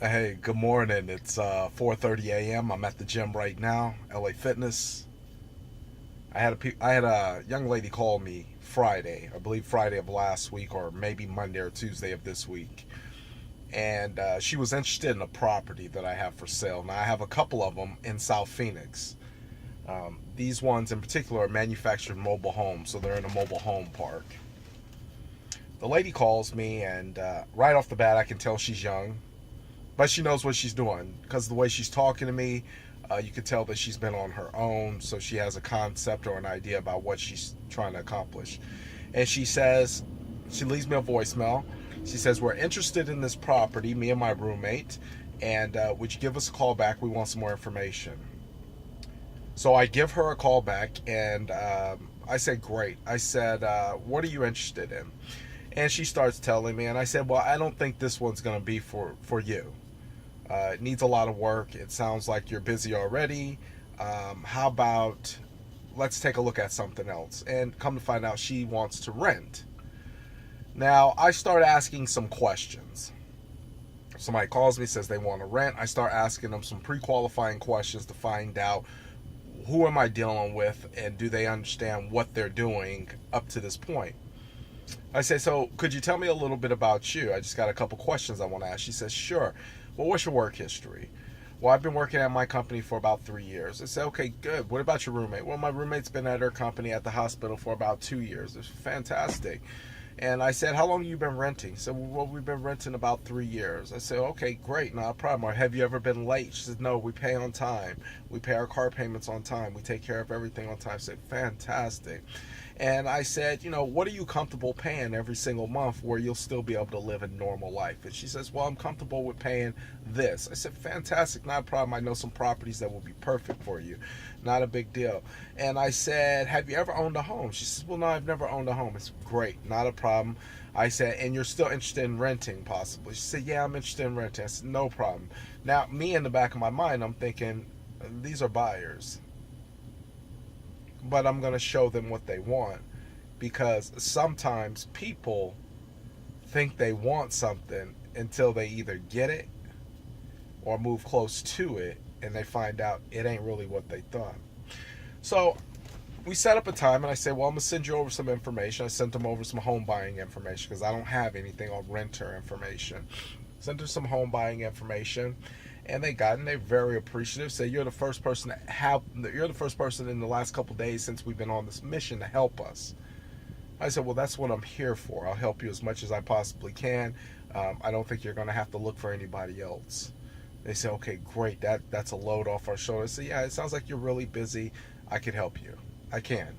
Hey, good morning. It's 4:30 a.m. I'm at the gym right now, LA Fitness. I had a young lady call me Friday, I believe Friday of last week, or maybe Monday or Tuesday of this week, and she was interested in a property that I have for sale. Now I have a couple of them in South Phoenix. These ones in particular are manufactured mobile homes, so they're in a mobile home park. The lady calls me, and right off the bat, I can tell she's young. But she knows what she's doing because the way she's talking to me, you can tell that she's been on her own, so she has a concept or an idea about what she's trying to accomplish. And she leaves me a voicemail. She says, "We're interested in this property, me and my roommate, and would you give us a call back? We want some more information." So I give her a call back, and I said, "Great." I said, "What are you interested in?" And she starts telling me, and I said, "Well, I don't think this one's going to be for you. It needs a lot of work. It sounds like you're busy already. How about let's take a look at something else?" And come to find out, she wants to rent. Now, I start asking some questions. Somebody calls me, says they want to rent. I start asking them some pre-qualifying questions to find out who am I dealing with and do they understand what they're doing up to this point. I say, "So could you tell me a little bit about you? I just got a couple questions I want to ask." She says, "Sure. Well, what's your work history?" "Well, I've been working at my company for about 3 years." I say, "Okay, good. What about your roommate?" "Well, my roommate's been at her company at the hospital for about 2 years." It's fantastic. And I said, "How long have you been renting?" So, "Well, we've been renting about 3 years." I said, "Okay, great, not a problem. Or have you ever been late?" She said, "No, we pay on time. We pay our car payments on time. We take care of everything on time." I said, "Fantastic." And I said, "What are you comfortable paying every single month where you'll still be able to live a normal life?" And she says, "Well, I'm comfortable with paying this." I said, "Fantastic, not a problem. I know some properties that will be perfect for you. Not a big deal." And I said, "Have you ever owned a home?" She says, "Well, no, I've never owned a home." It's great, not a problem. I said, "And you're still interested in renting possibly?" She said, "Yeah, I'm interested in renting." I said, "No problem." Now, me in the back of my mind, I'm thinking, these are buyers, but I'm going to show them what they want, because sometimes people think they want something until they either get it or move close to it and they find out it ain't really what they thought. So we set up a time, and I said, "Well, I'm going to send you over some information." I sent them over some home buying information because I don't have anything on renter information. Sent her some home buying information, and they got it, and they're very appreciative. Say, you're the first person in the last couple of days since we've been on this mission to help us." I said, "Well, that's what I'm here for. I'll help you as much as I possibly can. I don't think you're going to have to look for anybody else." They said, "Okay, great. That's a load off our shoulders." I said, "Yeah, it sounds like you're really busy. I could help you. I can."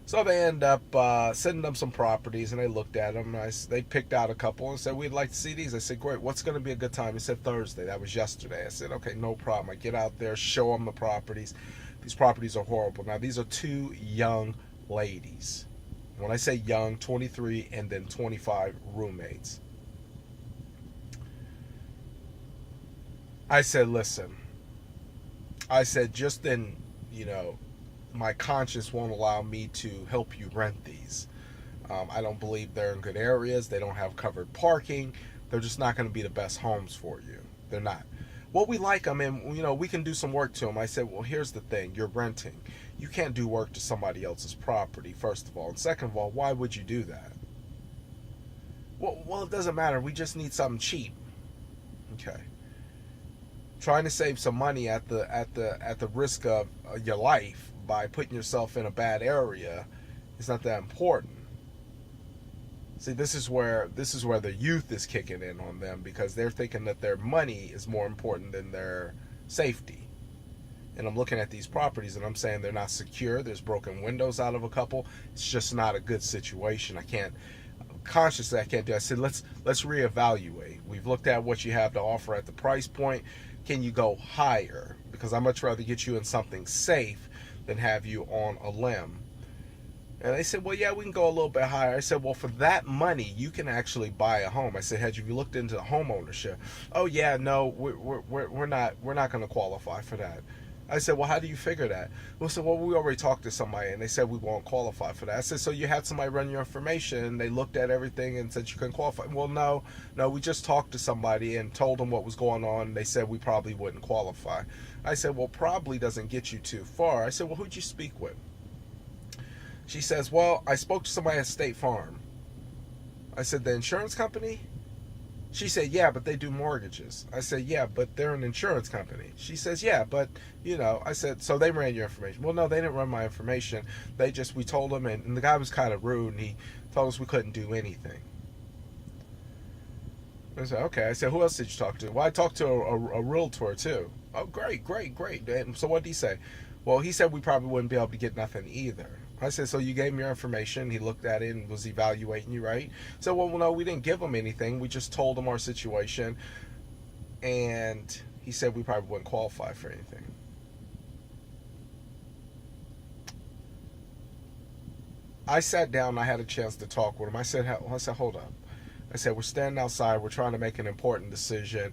So they end up sending them some properties, and they looked at them. And they picked out a couple and said, "We'd like to see these." I said, "Great. What's going to be a good time?" He said, "Thursday." That was yesterday. I said, "Okay, no problem." I get out there, show them the properties. These properties are horrible. Now, these are two young ladies. When I say young, 23 and then 25 roommates. I said, "Listen," I said, "just then, my conscience won't allow me to help you rent these. I don't believe they're in good areas. They don't have covered parking. They're just not going to be the best homes for you. They're not. Well, we like them, and we can do some work to them." I said, "Well, here's the thing. You're renting. You can't do work to somebody else's property, first of all. And second of all, why would you do that?" Well, it doesn't matter. We just need something cheap." Okay. Trying to save some money at the risk of your life by putting yourself in a bad area is not that important. See, this is where the youth is kicking in on them, because they're thinking that their money is more important than their safety. And I'm looking at these properties and I'm saying they're not secure. There's broken windows out of a couple. It's just not a good situation. I can't consciously, I can't do. I said, let's reevaluate. We've looked at what you have to offer at the price point. Can you go higher? Because I'd much rather get you in something safe than have you on a limb. And they said, "Well, yeah, we can go a little bit higher." I said, "Well, for that money, you can actually buy a home." I said, "Had you looked into home ownership?" "Oh, yeah, no, we're not going to qualify for that." I said, well, how do you figure that? Well, so, well, we already talked to somebody and they said we won't qualify for that. I said, so you had somebody run your information and they looked at everything and said you couldn't qualify. Well, no, we just talked to somebody and told them what was going on. They said we probably wouldn't qualify. I said, well, probably doesn't get you too far. I said, well, who'd you speak with? She says, well, I spoke to somebody at State Farm. I said, the insurance company? She said, yeah, but they do mortgages. I said, yeah, but they're an insurance company. She says, yeah, but, I said, so they ran your information. Well, no, they didn't run my information. We told them, and the guy was kind of rude, and he told us we couldn't do anything. I said, okay. I said, who else did you talk to? Well, I talked to a realtor, too. Oh, great. And so what did he say? Well, he said we probably wouldn't be able to get nothing either. I said, so you gave him your information. He looked at it and was evaluating you, right? So, well, no, we didn't give him anything. We just told him our situation. And he said we probably wouldn't qualify for anything. I sat down. I had a chance to talk with him. I said, hold up. I said, we're standing outside. We're trying to make an important decision.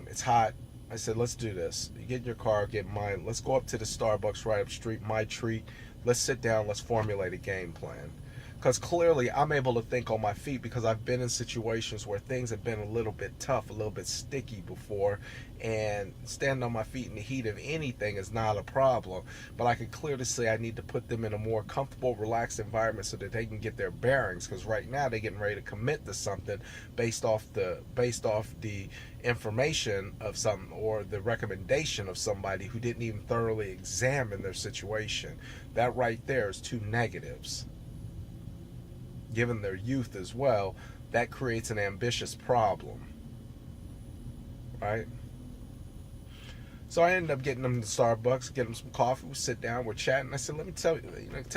It's hot. I said, let's do this. You get in your car, get mine. Let's go up to the Starbucks right up street, my treat. Let's sit down. Let's formulate a game plan. Because clearly I'm able to think on my feet because I've been in situations where things have been a little bit tough, a little bit sticky before, and standing on my feet in the heat of anything is not a problem. But I can clearly say I need to put them in a more comfortable, relaxed environment so that they can get their bearings. Because right now they're getting ready to commit to something based off the information of some or the recommendation of somebody who didn't even thoroughly examine their situation. That right there is two negatives. Given their youth as well, that creates an ambitious problem, right? So I ended up getting them to Starbucks, getting them some coffee. We sit down, we're chatting. I said, let me tell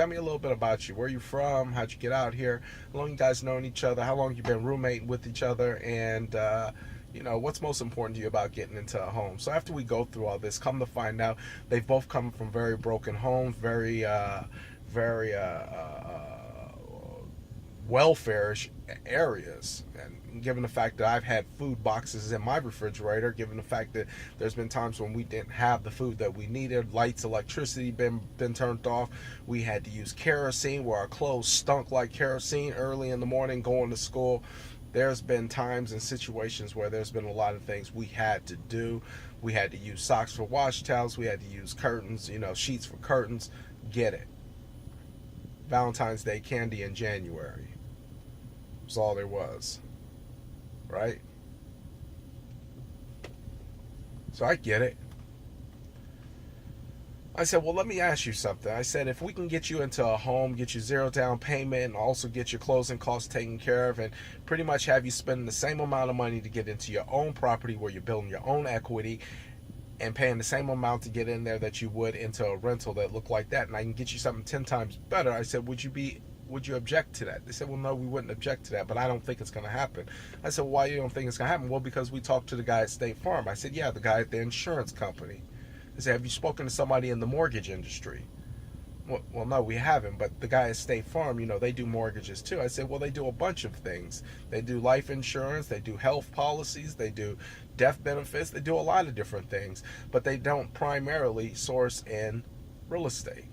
me a little bit about you. Where you from? How'd you get out here? How long you guys known each other? How long you been roommating with each other? And what's most important to you about getting into a home? So after we go through all this, come to find out, they've both come from very broken homes, very welfare-ish areas. And given the fact that I've had food boxes in my refrigerator, given the fact that there's been times when we didn't have the food that we needed, lights, electricity been turned off, we had to use kerosene where our clothes stunk like kerosene early in the morning going to school. There's been times and situations where there's been a lot of things we had to do. We had to use socks for wash towels. We had to use curtains, sheets for curtains. Get it. Valentine's Day candy in January was all there was, right? So I get it. I said, well, let me ask you something. I said, if we can get you into a home, get you zero down payment, and also get your closing costs taken care of, and pretty much have you spending the same amount of money to get into your own property where you're building your own equity and paying the same amount to get in there that you would into a rental that looked like that, and I can get you something 10 times better. I said, would you object to that? They said, well, no, we wouldn't object to that, but I don't think it's going to happen. I said, well, why you don't think it's going to happen? Well, because we talked to the guy at State Farm. I said, yeah, the guy at the insurance company. I said, have you spoken to somebody in the mortgage industry? Well, no, we haven't, but the guy at State Farm, they do mortgages too. I said, well, they do a bunch of things. They do life insurance, they do health policies, they do death benefits, they do a lot of different things, but they don't primarily source in real estate.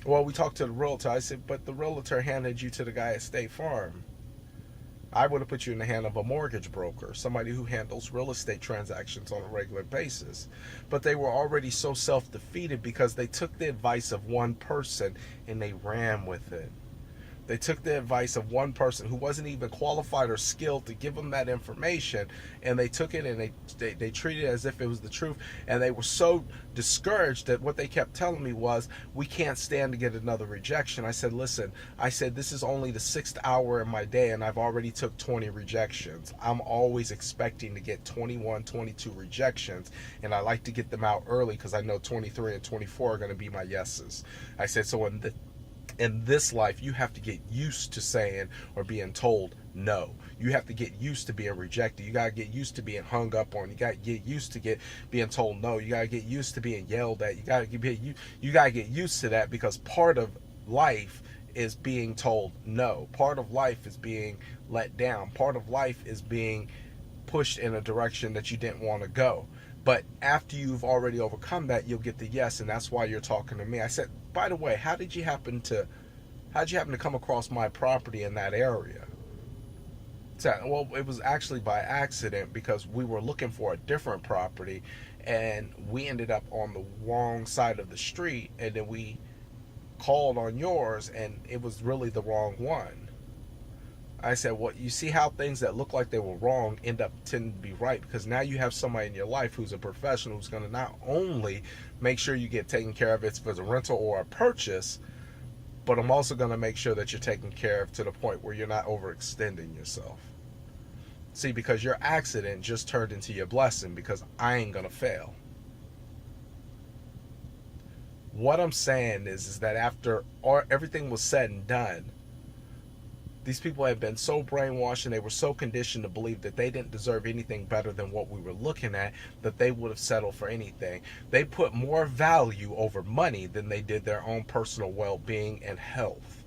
Well, we talked to the realtor. I said, but the realtor handed you to the guy at State Farm. I would have put you in the hand of a mortgage broker, somebody who handles real estate transactions on a regular basis. But they were already so self-defeated because they took the advice of one person and they ran with it. They took the advice of one person who wasn't even qualified or skilled to give them that information, and they took it and they treated it as if it was the truth. And they were so discouraged that what they kept telling me was, we can't stand to get another rejection. I said, listen, this is only the 6th hour in my day, and I've already took 20 rejections. I'm always expecting to get 21, 22 rejections, and I like to get them out early because I know 23 and 24 are going to be my yeses. I said, so in this life, you have to get used to saying or being told no. You have to get used to being rejected. You got to get used to being hung up on. You got to get used to being told no. You got to get used to being yelled at. You got to get used to that, because part of life is being told no. Part of life is being let down. Part of life is being pushed in a direction that you didn't want to go. But after you've already overcome that, you'll get the yes, and that's why you're talking to me. I said, by the way, how'd you happen to come across my property in that area? So, well, it was actually by accident because we were looking for a different property, and we ended up on the wrong side of the street, and then we called on yours, and it was really the wrong one. I said, well, you see how things that look like they were wrong end up tending to be right, because now you have somebody in your life who's a professional who's going to not only make sure you get taken care of if it's a rental or a purchase, but I'm also going to make sure that you're taken care of to the point where you're not overextending yourself. See, because your accident just turned into your blessing, because I ain't going to fail. What I'm saying is that after everything was said and done, these people had been so brainwashed and they were so conditioned to believe that they didn't deserve anything better than what we were looking at, that they would have settled for anything. They put more value over money than they did their own personal well-being and health.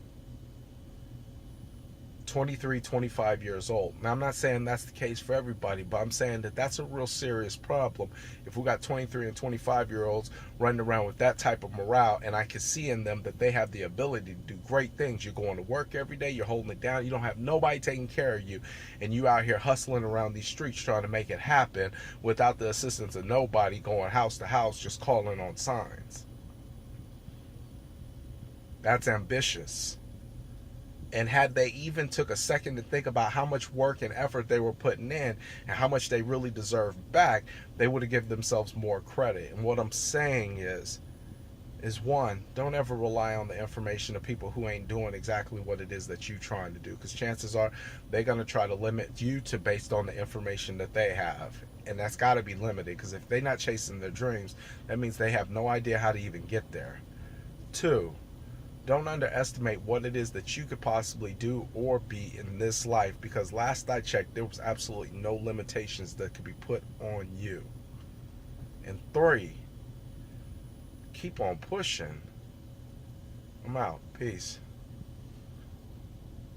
23, 25 years old. Now, I'm not saying that's the case for everybody, but I'm saying that that's a real serious problem. If we got 23 and 25-year-olds running around with that type of morale, and I can see in them that they have the ability to do great things. You're going to work every day, you're holding it down, you don't have nobody taking care of you, and you out here hustling around these streets trying to make it happen without the assistance of nobody, going house to house, just calling on signs. That's ambitious. And had they even took a second to think about how much work and effort they were putting in and how much they really deserved back, they would have given themselves more credit. And what I'm saying is one, don't ever rely on the information of people who ain't doing exactly what it is that you're trying to do, because chances are they're going to try to limit you to based on the information that they have. And that's got to be limited, because if they're not chasing their dreams, that means they have no idea how to even get there. 2, don't underestimate what it is that you could possibly do or be in this life, because last I checked, there was absolutely no limitations that could be put on you. And 3, keep on pushing. I'm out. Peace.